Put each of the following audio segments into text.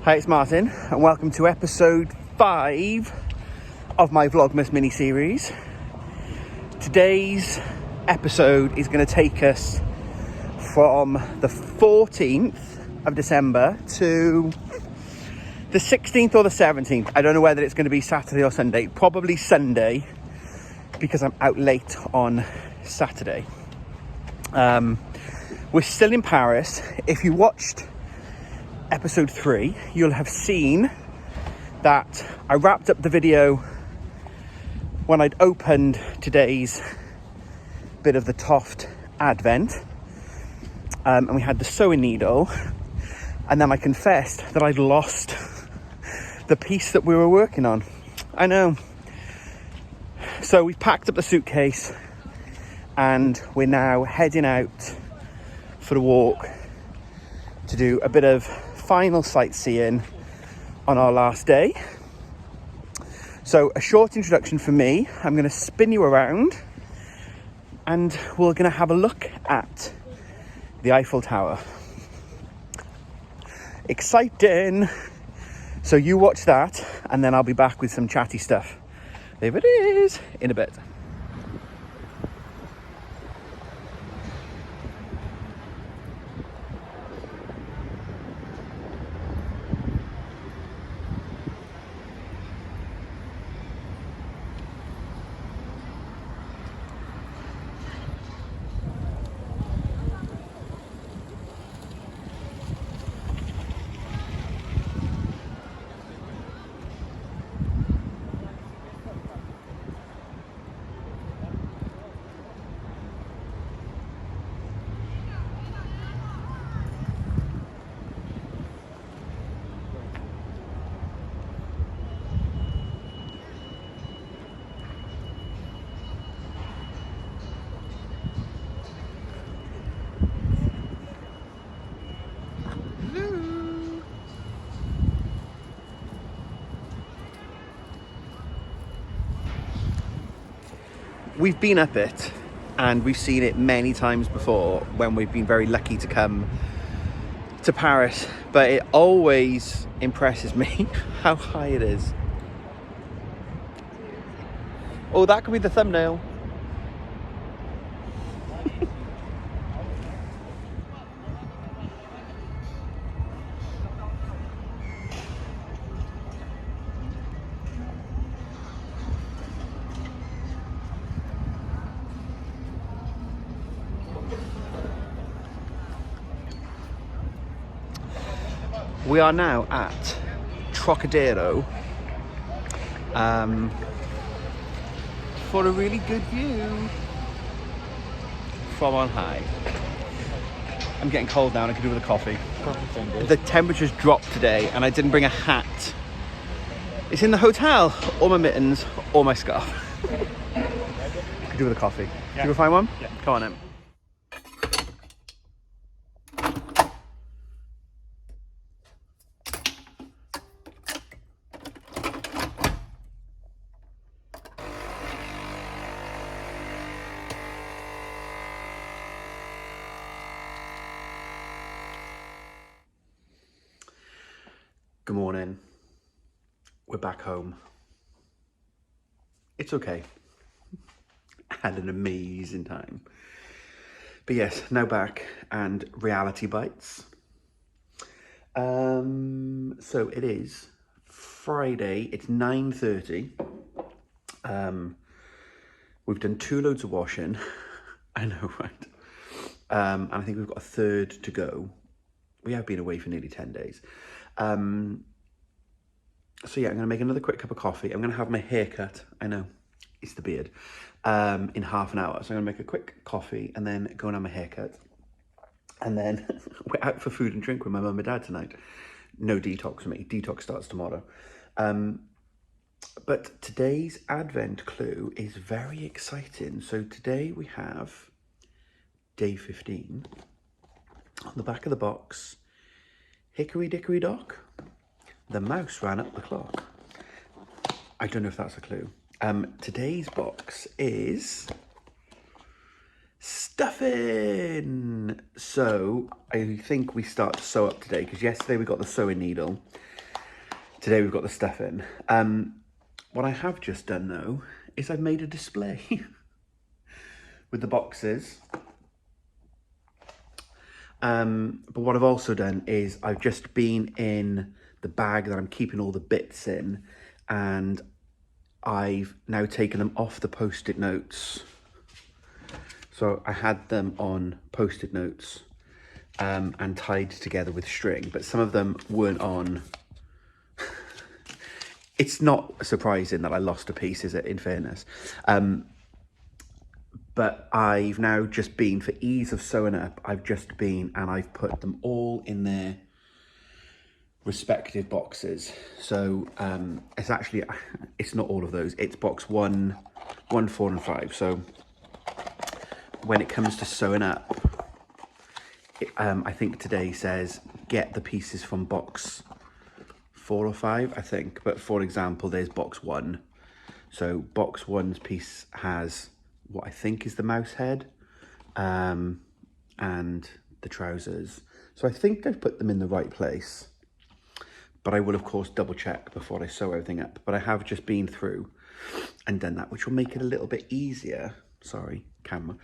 Hi, it's Martin, and welcome to episode 5 of my vLogmas mini-series. Today's episode is going to take us from the 14th of December to the 16th or the 17th. I don't know whether it's going to be Saturday or Sunday. Probably Sunday, because I'm out late on Saturday. We're still in Paris. If you watched episode 3, you'll have seen that I wrapped up the video when I'd opened today's bit of the Toof advent, and we had the sewing needle, and then I confessed that I'd lost the piece that we were working on. I know. So we've packed up the suitcase and we're now heading out for a walk to do a bit of final sightseeing on our last day. So a short introduction from me. I'm going to spin you around and we're going to have a look at the Eiffel Tower. Exciting! So you watch that and then I'll be back with some chatty stuff. There it is, in a bit. We've been up it and we've seen it many times before when we've been very lucky to come to Paris, but it always impresses me how high it is. Oh, that could be the thumbnail. We are now at Trocadero for a really good view from on high. I'm getting cold now and I could do with a coffee. The temperature's dropped today and I didn't bring a hat. It's in the hotel, or my mittens, or my scarf. Could do with a coffee. Yeah. Do you go find one? Yeah. Come on in. Good morning. We're back home. It's okay. I had an amazing time. But yes, now back and reality bites. So it is Friday. It's 9:30. We've done 2 loads of washing. I know, right? And I think we've got a third to go. We have been away for nearly 10 days. So yeah, I'm going to make another quick cup of coffee. I'm going to have my hair cut. I know, it's the beard. In half an hour. So I'm going to make a quick coffee and then go and have my hair cut. And then we're out for food and drink with my mum and dad tonight. No detox for me. Detox starts tomorrow. But today's Advent clue is very exciting. So today we have day 15. On the back of the box, hickory dickory dock, the mouse ran up the clock. I don't know if that's a clue. Today's box is stuffing. So I think we start to sew up today because yesterday we got the sewing needle Today we've got the stuff in. What I have just done though is I've made a display with the boxes. But what I've also done is I've just been in the bag that I'm keeping all the bits in, and I've now taken them off the post-it notes. So I had them on post-it notes and tied together with string, but some of them weren't on. It's not surprising that I lost a piece, is it, in fairness? But I've now just been, for ease of sewing up, I've just been and I've put them all in their respective boxes. So it's actually, it's not all of those. It's box 1, 4 and 5. So when it comes to sewing up, I think today says get the pieces from box 4 or 5, I think. But for example, there's box 1. So box 1's piece has what I think is the mouse head and the trousers. So I think I've put them in the right place, but I will of course double check before I sew everything up. But I have just been through and done that, which will make it a little bit easier. Sorry, camera.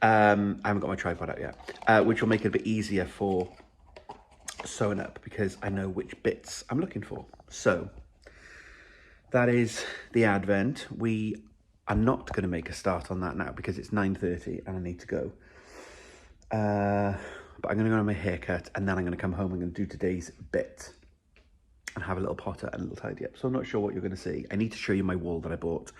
I haven't got my tripod out yet, which will make it a bit easier for sewing up because I know which bits I'm looking for. So that is the advent. I'm not going to make a start on that now because it's 9:30 and I need to go. But I'm going to go on my haircut and then I'm going to come home and I'm going to do today's bit and have a little potter and a little tidy up. So I'm not sure what you're going to see. I need to show you my wall that I bought.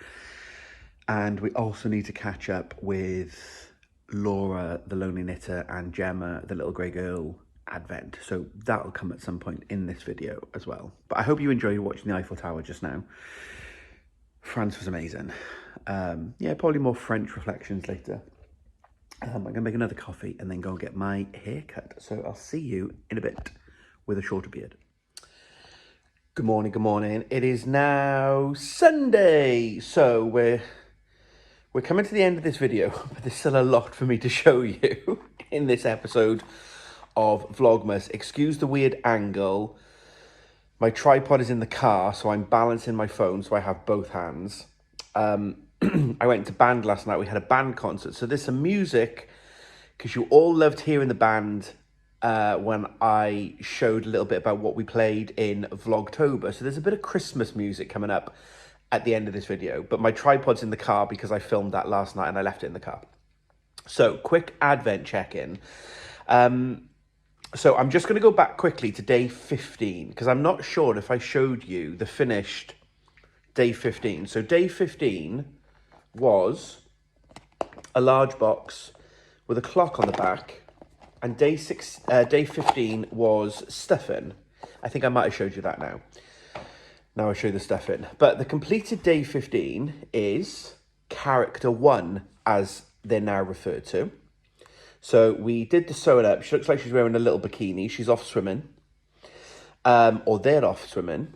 And we also need to catch up with Laura, the lonely knitter, and Gemma, the little grey girl, advent. So that'll come at some point in this video as well. But I hope you enjoyed watching the Eiffel Tower just now. France was amazing. Yeah, probably more French reflections later. I'm going to make another coffee and then go and get my hair cut. So I'll see you in a bit with a shorter beard. Good morning, good morning. It is now Sunday. So we're coming to the end of this video, but there's still a lot for me to show you in this episode of Vlogmas. Excuse the weird angle. My tripod is in the car, so I'm balancing my phone, so I have both hands. I went to band last night. We had a band concert. So there's some music, because you all loved hearing the band when I showed a little bit about what we played in Vlogtober. So there's a bit of Christmas music coming up at the end of this video. But my tripod's in the car because I filmed that last night and I left it in the car. So quick advent check-in. So I'm just going to go back quickly to day 15, because I'm not sure if I showed you the finished day 15. So day 15 was a large box with a clock on the back, and day 15 was stuffing. I think I might have showed you that now. Now I show you the stuffing. But the completed day 15 is character 1, as they're now referred to. So we did the sewing up. She looks like she's wearing a little bikini. She's off swimming. Or they're off swimming.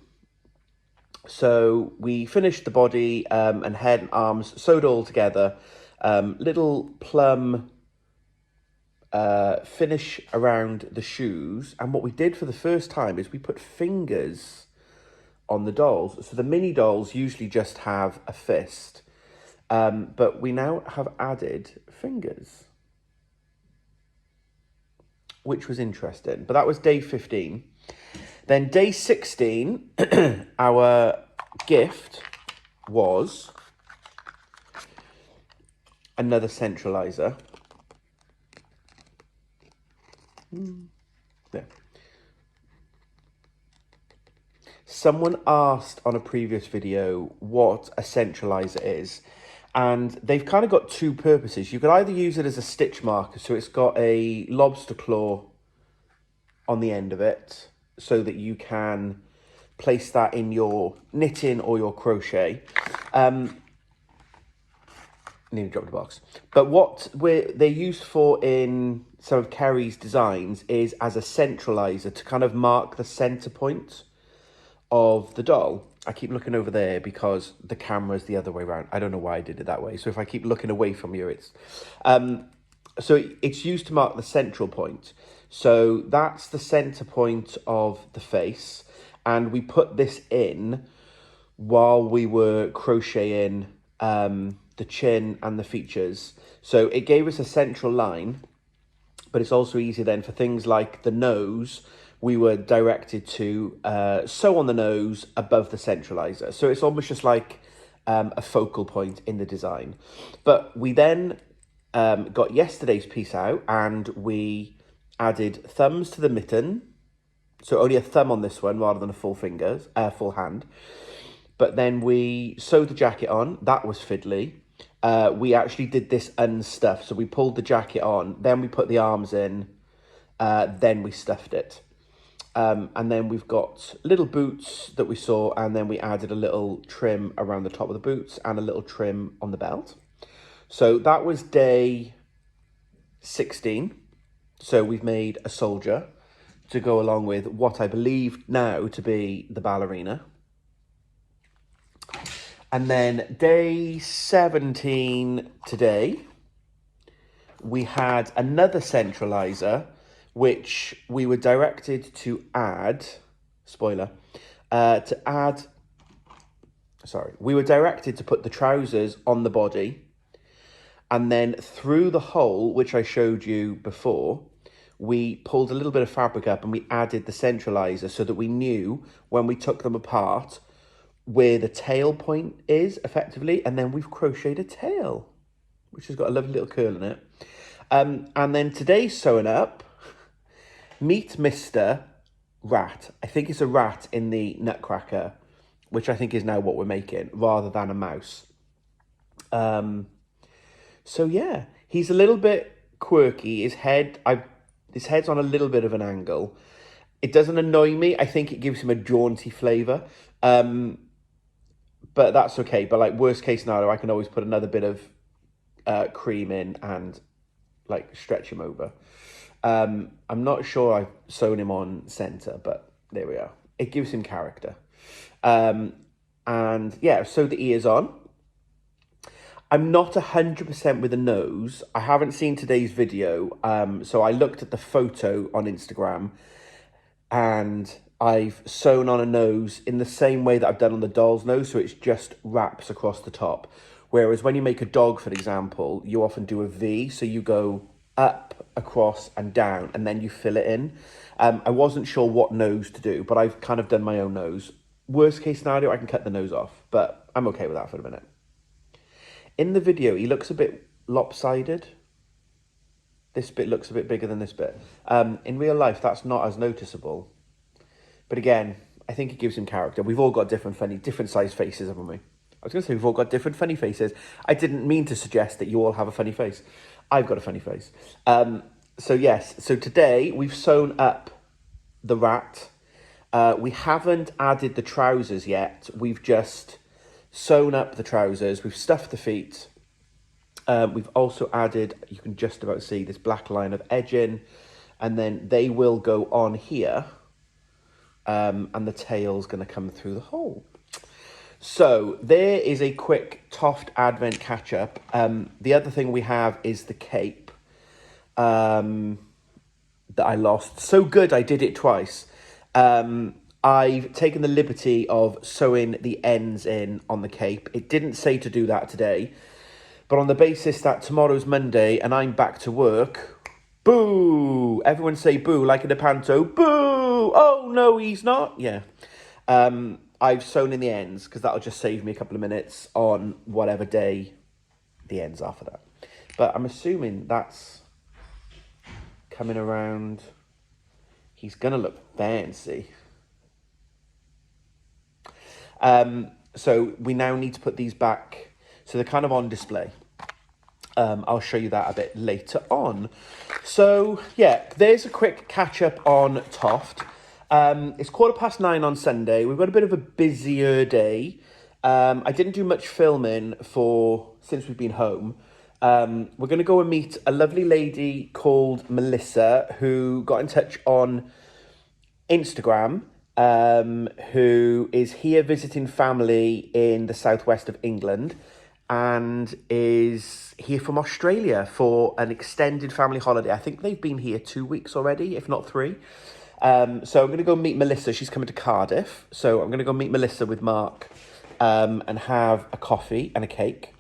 So we finished the body and head and arms, sewed all together. Little plum finish around the shoes. And what we did for the first time is we put fingers on the dolls. So the mini dolls usually just have a fist. But we now have added fingers, which was interesting. But that was day 15. Then day 16, our gift was another centralizer. There. Someone asked on a previous video what a centralizer is. And they've kind of got two purposes. You could either use it as a stitch marker, so it's got a lobster claw on the end of it, so that you can place that in your knitting or your crochet. Nearly dropped the box. But what they're used for in some of Kerry's designs is as a centralizer to kind of mark the center point of the doll. I keep looking over there because the camera's the other way around. I don't know why I did it that way. So if I keep looking away from you, it's... so it's used to mark the central point. So that's the center point of the face. and we put this in while we were crocheting the chin and the features. So it gave us a central line, but it's also easy then for things like the nose. We were directed to sew on the nose above the centralizer. So it's almost just like a focal point in the design. But we then got yesterday's piece out and we added thumbs to the mitten. So only a thumb on this one rather than a full hand. But then we sewed the jacket on. That was fiddly. We actually did this unstuffed. So we pulled the jacket on, then we put the arms in, then we stuffed it. And then we've got little boots that we saw, and then we added a little trim around the top of the boots and a little trim on the belt. So that was day 16. So we've made a soldier to go along with what I believe now to be the ballerina. And then day 17 today, we had another centralizer, which we were directed to add, we were directed to put the trousers on the body, and then through the hole, which I showed you before, we pulled a little bit of fabric up and we added the centralizer so that we knew when we took them apart where the tail point is effectively, and then we've crocheted a tail, which has got a lovely little curl in it. And then today's sewing up, meet Mr. Rat. I think it's a rat in the Nutcracker, which I think is now what we're making, rather than a mouse. So yeah, he's a little bit quirky. His head's on a little bit of an angle. It doesn't annoy me. I think it gives him a jaunty flavour. But that's okay. But like worst case scenario, I can always put another bit of cream in and like stretch him over. I'm not sure I've sewn him on centre, but there we are. It gives him character. And yeah, sew the ears on. I'm not 100% with the nose. I haven't seen today's video. So I looked at the photo on Instagram and I've sewn on a nose in the same way that I've done on the doll's nose. So it's just wraps across the top. Whereas when you make a dog, for example, you often do a V. So you go up, across and down, and then you fill it in. I wasn't sure what nose to do, but I've kind of done my own nose. Worst case scenario, I can cut the nose off, but I'm okay with that for a minute. In the video, he looks a bit lopsided. This bit looks a bit bigger than this bit. In real life, that's not as noticeable. But again, I think it gives him character. We've all got different size faces, haven't we? I was going to say we've all got different funny faces. I didn't mean to suggest that you all have a funny face. I've got a funny face. So yes, so today we've sewn up the rat. We haven't added the trousers yet. We've just sewn up the trousers. We've stuffed the feet. We've also added, you can just about see this black line of edging, and then they will go on here. And the tail's going to come through the hole. So there is a quick Toft Advent catch-up. The other thing we have is the cape that I lost. So good, I did it twice. I've taken the liberty of sewing the ends in on the cape. It didn't say to do that today, but on the basis that tomorrow's Monday and I'm back to work, boo! Everyone say boo, like in a panto, boo! Oh, no, he's not. Yeah. I've sewn in the ends because that'll just save me a couple of minutes on whatever day the ends are for that. But I'm assuming that's coming around. He's going to look fancy. So we now need to put these back. So they're kind of on display. I'll show you that a bit later on. So yeah, there's a quick catch up on Toft. It's 9:15 on Sunday. We've got a bit of a busier day. I didn't do much filming since we've been home. We're going to go and meet a lovely lady called Melissa who got in touch on Instagram, who is here visiting family in the southwest of England and is here from Australia for an extended family holiday. I think they've been here 2 weeks already, if not 3. So I'm going to go meet Melissa. She's coming to Cardiff. So I'm going to go meet Melissa with Mark and have a coffee and a cake.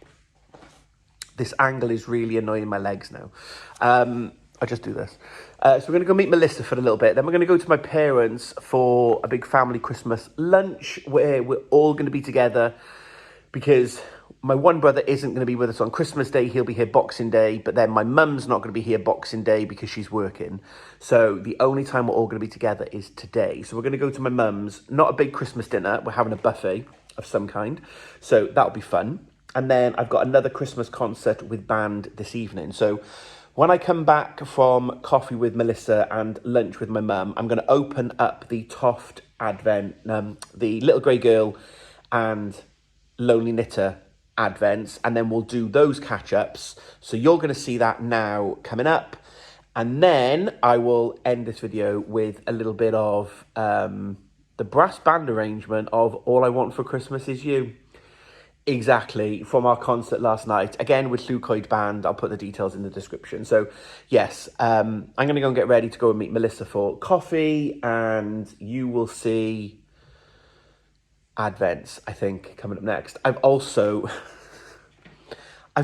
This angle is really annoying my legs now. I'll just do this. So we're going to go meet Melissa for a little bit. Then we're going to go to my parents for a big family Christmas lunch where we're all going to be together because my one brother isn't going to be with us on Christmas Day. He'll be here Boxing Day. But then my mum's not going to be here Boxing Day because she's working. So the only time we're all going to be together is today. So we're going to go to my mum's. Not a big Christmas dinner. We're having a buffet of some kind. So that'll be fun. And then I've got another Christmas concert with band this evening. So when I come back from coffee with Melissa and lunch with my mum, I'm going to open up the Toft Advent, the Little Grey Girl and Lonely Knitter Advents, and then we'll do those catch-ups. So you're going to see that now coming up. And then I will end this video with a little bit of the brass band arrangement of All I Want for Christmas Is You. Exactly, from our concert last night. Again, with Leucoid Band. I'll put the details in the description. So, yes, I'm going to go and get ready to go and meet Melissa for coffee. And you will see Advents, I think, coming up next. I've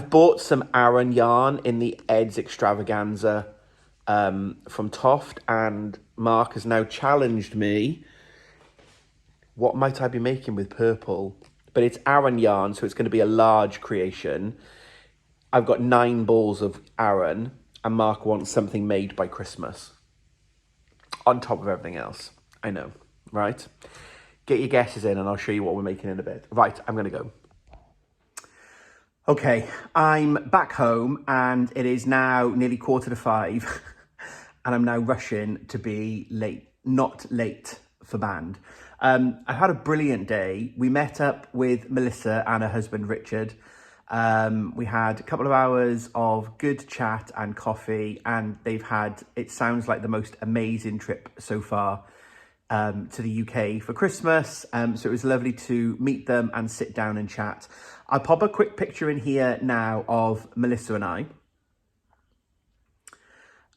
bought some Aran yarn in the Ed's Extravaganza from Toft. And Mark has now challenged me. What might I be making with purple? But it's Aran yarn, so it's going to be a large creation. I've got 9 balls of Aran, and Mark wants something made by Christmas. On top of everything else. I know, right? Get your guesses in, and I'll show you what we're making in a bit. Right, I'm going to go. Okay, I'm back home, and it is now nearly 4:45, and I'm now rushing to be late, not late for band. I've had a brilliant day. We met up with Melissa and her husband, Richard. We had a couple of hours of good chat and coffee, and they've had, it sounds like the most amazing trip so far to the UK for Christmas. So it was lovely to meet them and sit down and chat. I'll pop a quick picture in here now of Melissa and I.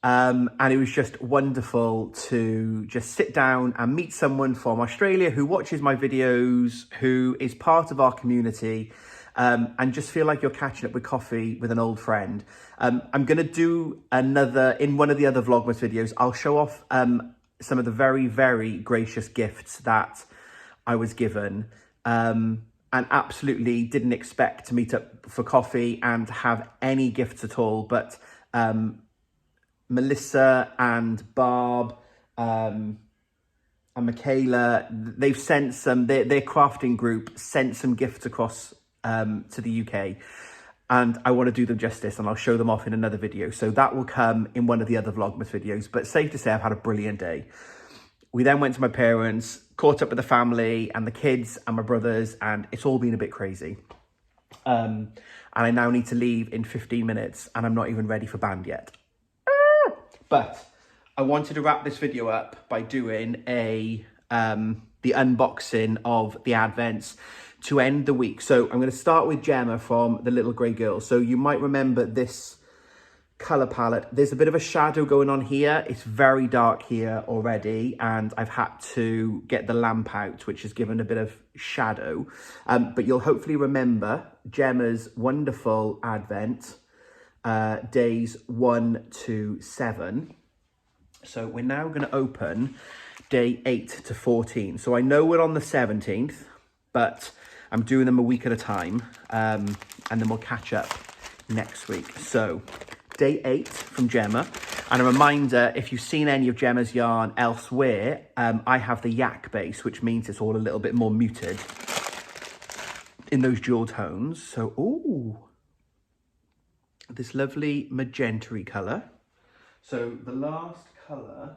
And it was just wonderful to just sit down and meet someone from Australia who watches my videos, who is part of our community, and just feel like you're catching up with coffee with an old friend. I'm going to do another, in one of the other Vlogmas videos, I'll show off some of the very, very gracious gifts that I was given. And absolutely didn't expect to meet up for coffee and have any gifts at all, but Melissa and Barb and Michaela, they've sent some, their crafting group sent some gifts across to the UK, and I want to do them justice, and I'll show them off in another video. So that will come in one of the other Vlogmas videos, but safe to say I've had a brilliant day. We then went to my parents, caught up with the family and the kids and my brothers, and it's all been a bit crazy. And I now need to leave in 15 minutes, and I'm not even ready for band yet. But I wanted to wrap this video up by doing the unboxing of the Advents to end the week. So I'm going to start with Gemma from The Little Grey Girl. So you might remember this colour palette. There's a bit of a shadow going on here. It's very dark here already, and I've had to get the lamp out, which has given a bit of shadow. But you'll hopefully remember Gemma's wonderful Advent. Days 1 to 7. So we're now going to open day 8 to 14. So I know we're on the 17th, but I'm doing them a week at a time, and then we'll catch up next week. So day 8 from Gemma, and a reminder, if you've seen any of Gemma's yarn elsewhere, I have the yak base, which means it's all a little bit more muted in those dual tones. So, ooh, this lovely magenta-y colour. So the last colour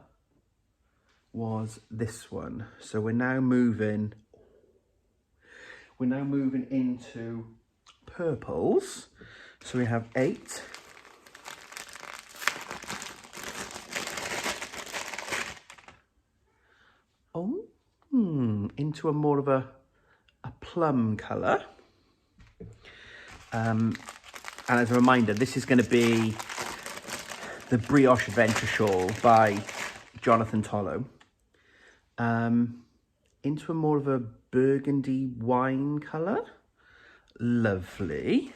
was this one. So we're now moving into purples. So we have 8. Oh, into a more of a plum colour. And as a reminder, this is going to be the Brioche Adventure Shawl by Jonathan Tollo. into a more of a burgundy wine colour. Lovely.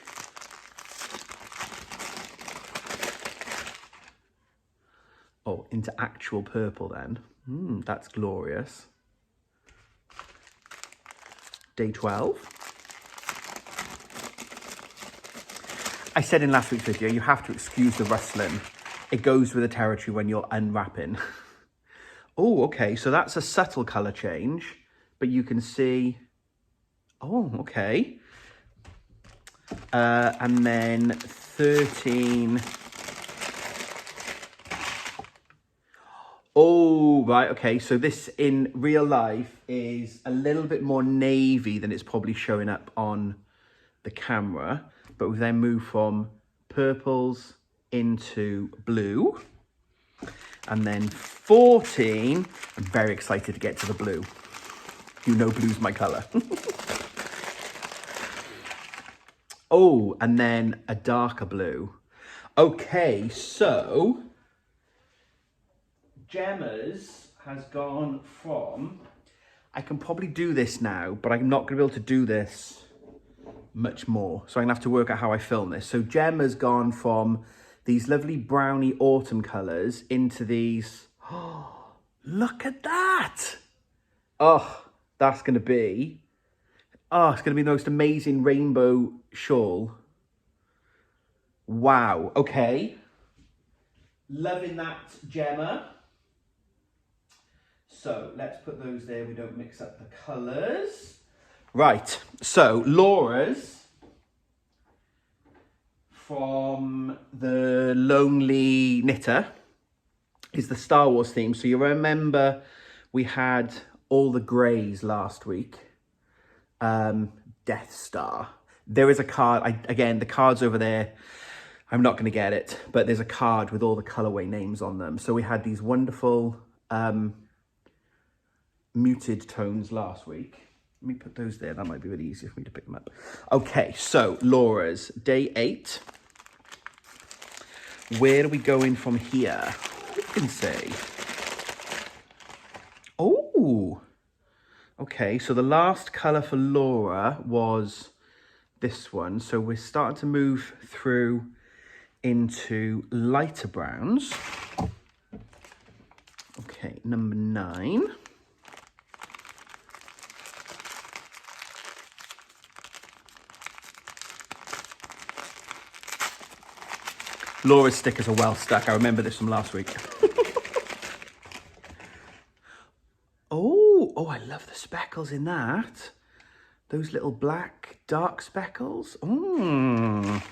Oh, into actual purple then. That's glorious. Day 12. I said in last week's video, you have to excuse the rustling. It goes with the territory when you're unwrapping. Oh, okay, so that's a subtle colour change, but you can see, oh, okay. And then 13. Oh, right, okay, so this in real life is a little bit more navy than it's probably showing up on the camera, but we then move from purples into blue. And then 14, I'm very excited to get to the blue. You know blue's my colour. Oh, and then a darker blue. Okay, so Gemma's has gone from, I can probably do this now, but I'm not going to be able to do this much more. So I'm going to have to work out how I film this. So Gemma's gone from these lovely browny autumn colours into these, oh, look at that. Oh, that's going to be, oh, it's going to be the most amazing rainbow shawl. Wow, okay. Loving that, Gemma. So let's put those there, we don't mix up the colours. Right, so Laura's from the Lonely Knitter is the Star Wars theme. So you remember we had all the greys last week. Death Star. There is a card, again, the card's over there. I'm not going to get it, but there's a card with all the colourway names on them. So we had these wonderful muted tones last week. Let me put those there. That might be really easier for me to pick them up. Okay, so Laura's day 8. Where are we going from here? You can say. Oh, okay. So the last colour for Laura was this one. So we're starting to move through into lighter browns. Okay, number 9. Laura's stickers are well stuck. I remember this from last week. Oh, I love the speckles in that. Those little black dark speckles. I'm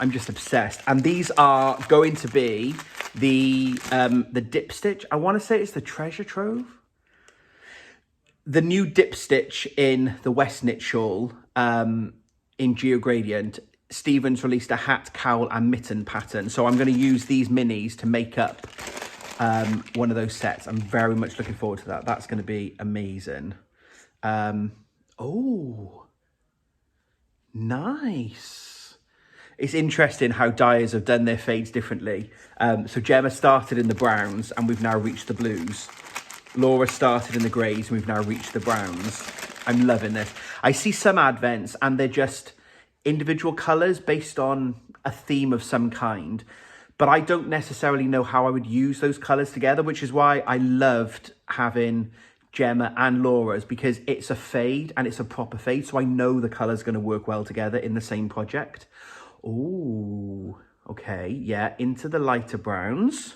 just obsessed. And these are going to be the dip stitch. I want to say it's the Treasure Trove. The new dip stitch in the West Knit shawl in Geo Gradient. Stephen's released a hat, cowl and mitten pattern. So I'm going to use these minis to make up one of those sets. I'm very much looking forward to that. That's going to be amazing. Oh, nice. It's interesting how dyers have done their fades differently. So Gemma started in the browns and we've now reached the blues. Laura started in the greys and we've now reached the browns. I'm loving this. I see some advents and they're just individual colours based on a theme of some kind, but I don't necessarily know how I would use those colours together, which is why I loved having Gemma and Laura's, because it's a fade and it's a proper fade, so I know the colours going to work well together in the same project. Oh, okay, yeah, into the lighter browns.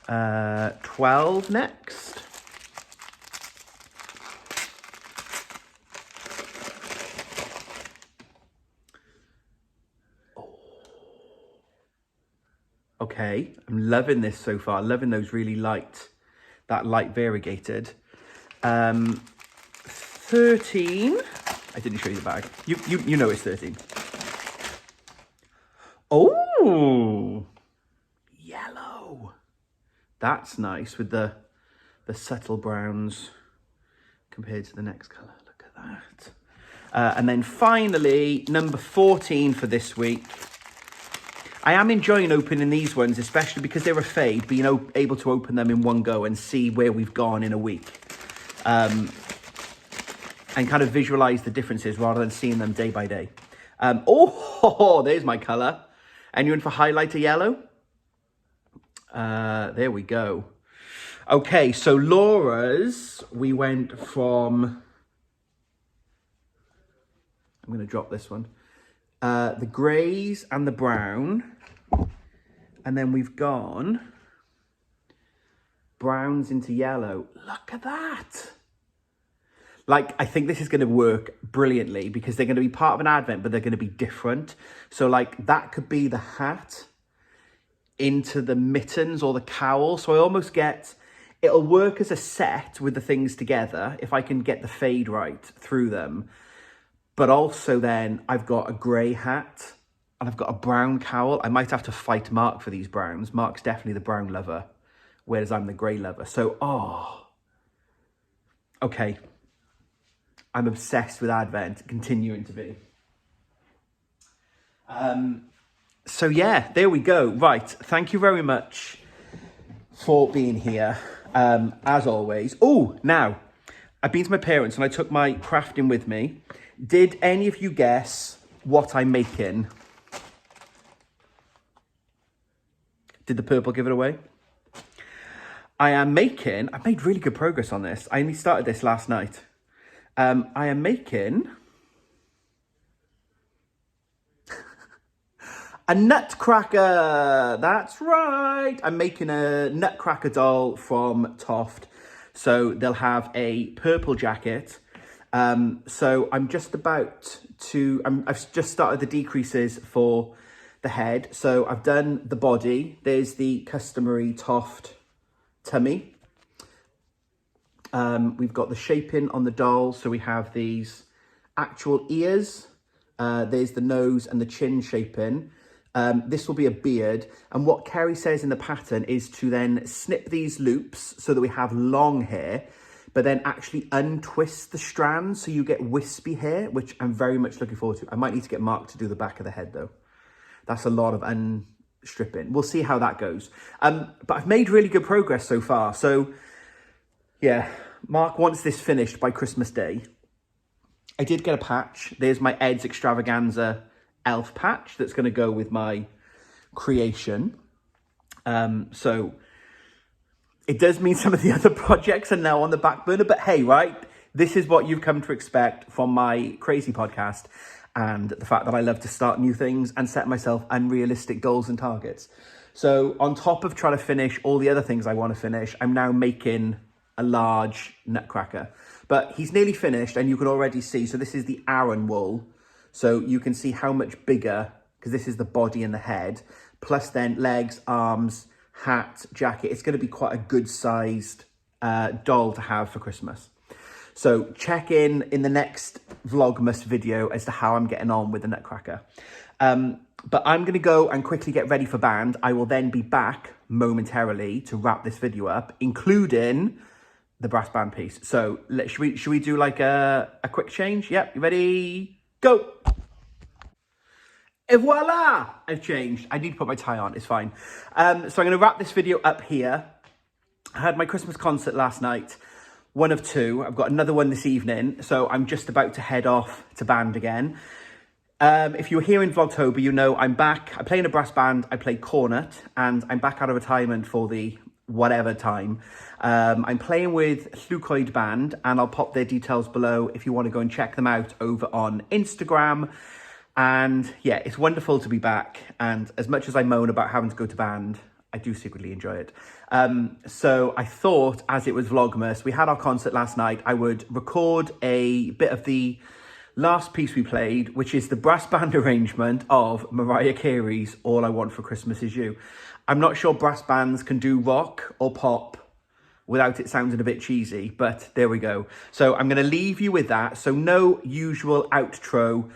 12 next. Okay, I'm loving this so far. Loving those really light, that light variegated. 13. I didn't show you the bag. You know it's 13. Oh, yellow. That's nice with the subtle browns compared to the next colour. Look at that. And then finally, number 14 for this week. I am enjoying opening these ones, especially because they're a fade, being able to open them in one go and see where we've gone in a week. And kind of visualize the differences rather than seeing them day by day. There's my colour. Anyone for highlighter yellow? There we go. Okay, so Laura's, we went from, I'm going to drop this one, the greys and the brown, and then we've gone browns into yellow. Look at that. Like, I think this is going to work brilliantly because they're going to be part of an advent, but they're going to be different. So like that could be the hat into the mittens or the cowl. So I almost get, it'll work as a set with the things together if I can get the fade right through them. But also then I've got a grey hat and I've got a brown cowl. I might have to fight Mark for these browns. Mark's definitely the brown lover, whereas I'm the grey lover. So, okay. I'm obsessed with Advent, continuing to be. So yeah, there we go. Right, thank you very much for being here, as always. Oh, now, I've been to my parents and I took my crafting with me. Did any of you guess what I'm making? Did the purple give it away? I made really good progress on this. I only started this last night. I am making a Nutcracker. That's right. I'm making a Nutcracker doll from Toof. So they'll have a purple jacket. So I'm just about to, I've just started the decreases for the head. So I've done the body. There's the customary Toof tummy. We've got the shaping on the doll. So we have these actual ears. There's the nose and the chin shaping. This will be a beard. And what Kerry says in the pattern is to then snip these loops so that we have long hair, but then actually untwist the strands so you get wispy hair, which I'm very much looking forward to. I might need to get Mark to do the back of the head though. That's a lot of unstripping. We'll see how that goes. But I've made really good progress so far. So yeah, Mark wants this finished by Christmas Day. I did get a patch. There's my Ed's Extravaganza elf patch that's going to go with my creation. So it does mean some of the other projects are now on the back burner, but hey, right? This is what you've come to expect from my crazy podcast and the fact that I love to start new things and set myself unrealistic goals and targets. So on top of trying to finish all the other things I want to finish, I'm now making a large Nutcracker. But he's nearly finished and you can already see, so this is the Aran wool. So you can see how much bigger, because this is the body and the head, plus then legs, arms, hat, jacket. It's going to be quite a good sized doll to have for Christmas. So check in the next Vlogmas video as to how I'm getting on with the Nutcracker. But I'm going to go and quickly get ready for band. I will then be back momentarily to wrap this video up, including the brass band piece. So should we do like a quick change? Yep, you ready? Go. Et voila! I've changed. I need to put my tie on. It's fine. So I'm going to wrap this video up here. I had my Christmas concert last night. One of two. I've got another one this evening. So I'm just about to head off to band again. If you were here in Vlogtober, you know I'm back. I play in a brass band. I play cornet. And I'm back out of retirement for the whatever time. I'm playing with Llwcoed Band. And I'll pop their details below if you want to go and check them out over on Instagram. And yeah, it's wonderful to be back. And as much as I moan about having to go to band, I do secretly enjoy it. So I thought, as it was Vlogmas, we had our concert last night, I would record a bit of the last piece we played, which is the brass band arrangement of Mariah Carey's All I Want for Christmas Is You. I'm not sure brass bands can do rock or pop without it sounding a bit cheesy, but there we go. So I'm going to leave you with that. So no usual outro.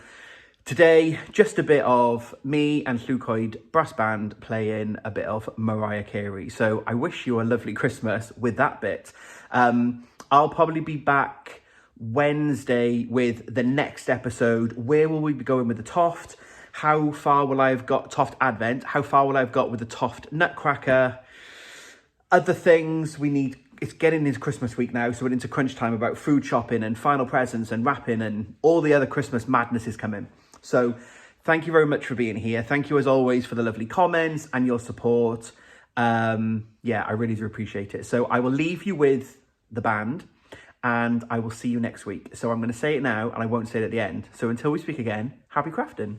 Today, just a bit of me and Llwcoed Brass Band playing a bit of Mariah Carey. So I wish you a lovely Christmas with that bit. I'll probably be back Wednesday with the next episode. Where will we be going with the Toof? how far will I have got Toft Advent, how far will I have got with the Toft Nutcracker, other things we need. It's getting into Christmas week now, so we're into crunch time about food shopping and final presents and wrapping and all the other Christmas madness is coming. So thank you very much for being here. Thank you as always for the lovely comments and your support. Yeah, I really do appreciate it. So I will leave you with the band and I will see you next week. So I'm going to say it now and I won't say it at the end. So until we speak again, happy crafting.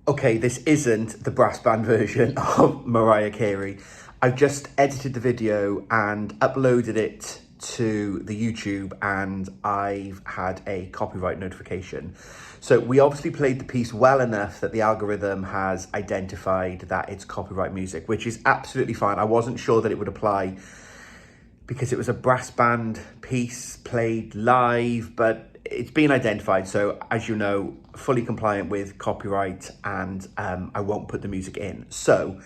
Okay, this isn't the brass band version of Mariah Carey. I've just edited the video and uploaded it to the YouTube and I've had a copyright notification. So we obviously played the piece well enough that the algorithm has identified that it's copyright music, which is absolutely fine. I wasn't sure that it would apply because it was a brass band piece played live, but it's been identified. So as you know, fully compliant with copyright and I won't put the music in. So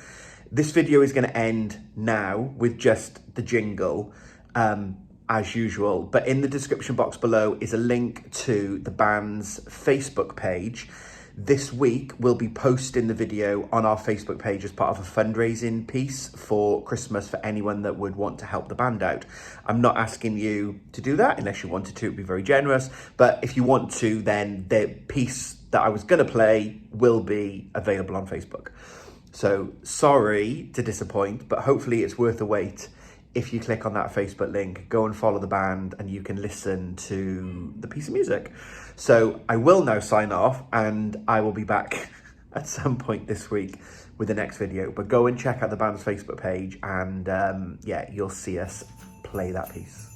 this video is going to end now with just the jingle, as usual. But in the description box below is a link to the band's Facebook page. This week, we'll be posting the video on our Facebook page as part of a fundraising piece for Christmas for anyone that would want to help the band out. I'm not asking you to do that unless you wanted to. It'd be very generous. But if you want to, then the piece that I was going to play will be available on Facebook. So sorry to disappoint, but hopefully it's worth the wait. If you click on that Facebook link, go and follow the band and you can listen to the piece of music. So I will now sign off and I will be back at some point this week with the next video. But go and check out the band's Facebook page and yeah, you'll see us play that piece.